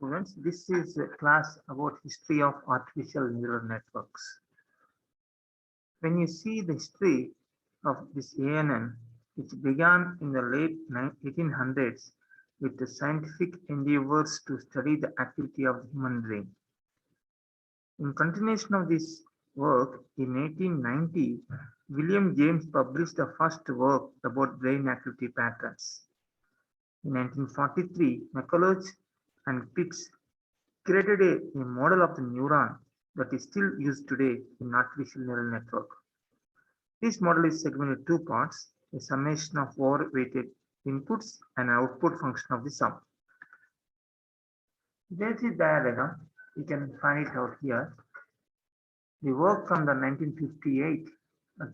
students. This is a class about history of artificial neural networks. When you see the history of this ANN, which began in the late 1800s with the scientific endeavors to study the activity of the human brain. In continuation of this work, in 1890, William James published the first work about brain activity patterns. In 1943, McCulloch and Pitts created a model of the neuron that is still used today in artificial neural network. This model is segmented into two parts, a summation of overweighted inputs and an output function of the sum. There's a diagram, you can find it out here. The work from the 1958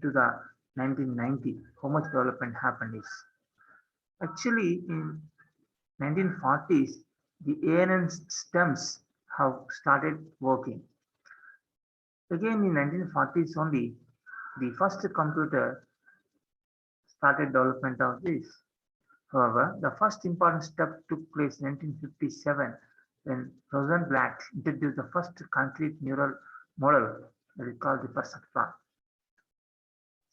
to the 1990, how much development happened is. Actually, in 1940s, the ANN stems have started working. Again, in 1940s only, the first computer started development of this. However, the first important step took place in 1957 when Rosenblatt introduced the first concrete neural model that is called the perceptron.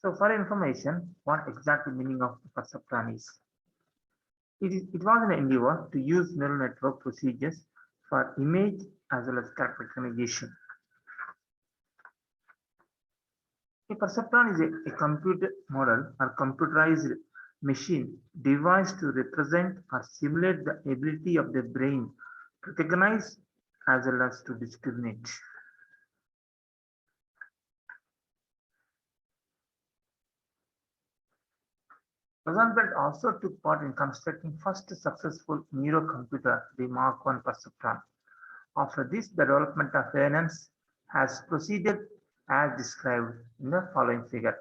So for information, what exactly meaning of the perceptron is. It was an endeavor to use neural network procedures for image as well as character recognition. A perceptron is a computer model or computerized machine devised to represent or simulate the ability of the brain to recognize as well as to discriminate. Rosenblatt also took part in constructing first successful neurocomputer, the Mark I perceptron. After this, the development of ANNs has proceeded as described in the following figure.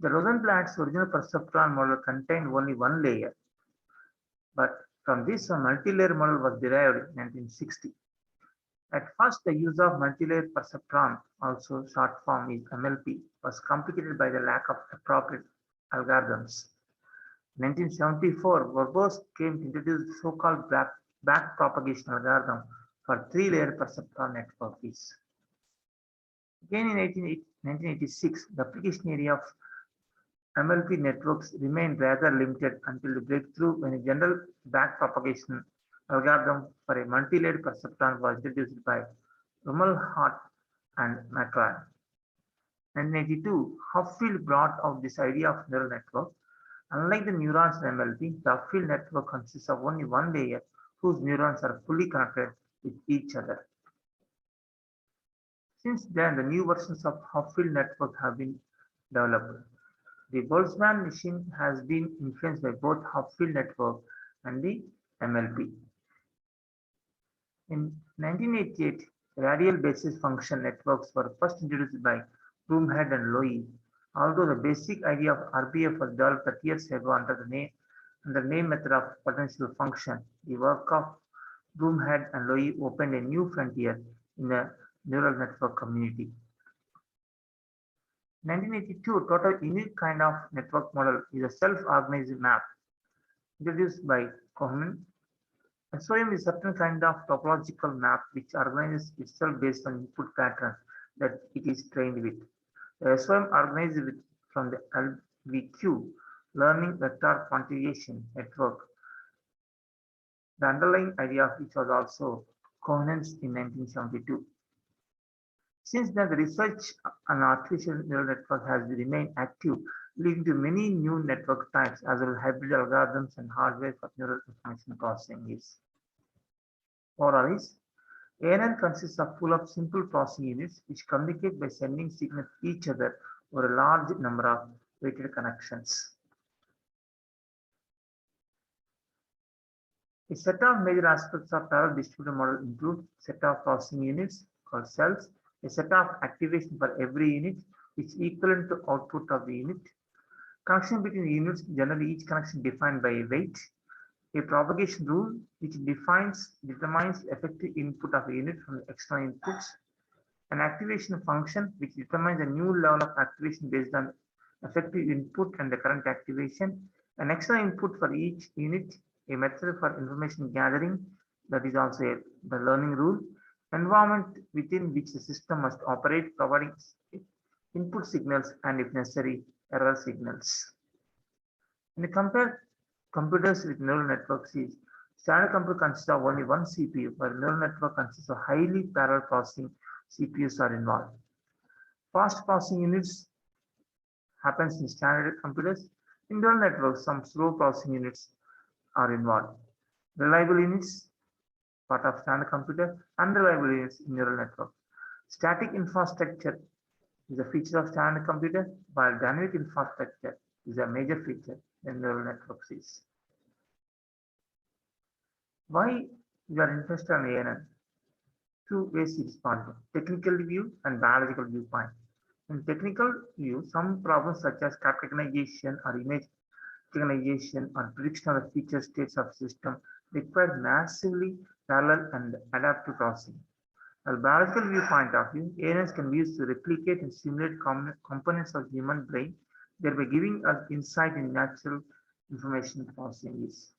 The Rosenblatt's original perceptron model contained only one layer, but from this a multi-layer model was derived in 1960. At first, the use of multi-layer perceptron, also short form is MLP, was complicated by the lack of appropriate algorithms. In 1974, Verbose came to introduce the so-called back propagation algorithm for three-layer perceptron networks. Again, in 1986, the application area of MLP networks remained rather limited until the breakthrough when a general backpropagation algorithm for a multi-layered perceptron was introduced by Rumelhart and McCall. In 1982, Hupfield brought out this idea of neural network. Unlike the neurons in MLP, the Hupfield network consists of only one layer whose neurons are fully connected with each other. Since then, the new versions of Hupfield network have been developed. The Boltzmann machine has been influenced by both Hupfield network and the MLP. In 1988, radial basis function networks were first introduced by Broomhead and Loewy, although the basic idea of RBF was developed 30 years ago under the name method of potential function. The work of Broomhead and Loewy opened a new frontier in the neural network community. In 1982, a total unique kind of network model is a self-organized map introduced by Cohen. A SOM is a certain kind of topological map which organizes itself based on input pattern that it is trained with. The SOM organizes from the LVQ, Learning Vector Quantization Network, the underlying idea of which was also Cohen's in 1972. Since then, the research on artificial neural network has remained active, leading to many new network types as well as hybrid algorithms and hardware for neural information processing. Overall, ANN consists of full of simple processing units which communicate by sending signals to each other over a large number of weighted connections. A set of major aspects of parallel distributed model include set of processing units called cells, a set of activation for every unit which is equivalent to output of the unit, connection between the units, generally each connection defined by a weight, a propagation rule which determines effective input of a unit from the external inputs, an activation function which determines a new level of activation based on effective input and the current activation, an external input for each unit, a method for information gathering, that is also the learning rule, environment within which the system must operate, providing input signals and, if necessary, error signals. When you compare computers with neural networks, standard computer consists of only one CPU, while neural network consists of highly parallel processing CPUs are involved. Fast processing units happens in standard computers. In neural networks, some slow processing units are involved. Reliable units, part of standard computer, unreliable units in neural network. Static infrastructure is a feature of standard computer, while dynamic infrastructure is a major feature in neural networks. Why you are interested in ANN? Two ways it is possible: technical view and biological viewpoint. In technical view, some problems such as recognition or image recognition or prediction of the future states of system require massively parallel and adaptive processing. From a biological viewpoint of view, ANNs can be used to replicate and simulate components of human brain, thereby giving us insight in natural information processing is.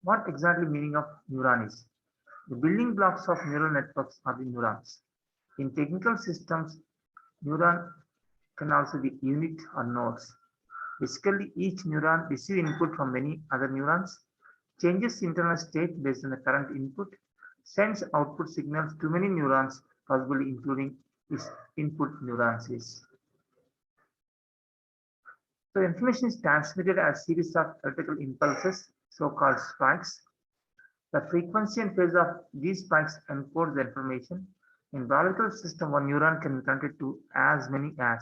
What exactly meaning of neuron is? The building blocks of neural networks are the neurons. In technical systems, neuron can also be unit or nodes. Basically, each neuron receives input from many other neurons, changes internal state based on the current input, sends output signals to many neurons, possibly including its input neurons. So information is transmitted as a series of electrical impulses, so-called spikes. The frequency and phase of these spikes encode the information. In biological system, one neuron can be connected to as many as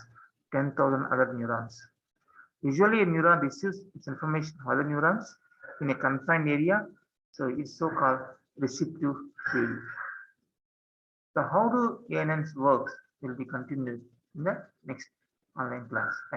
10,000 other neurons. Usually, a neuron receives its information from other neurons in a confined area, so it's so-called receptive field. So how do ANNs work will be continued in the next online class. Thank you.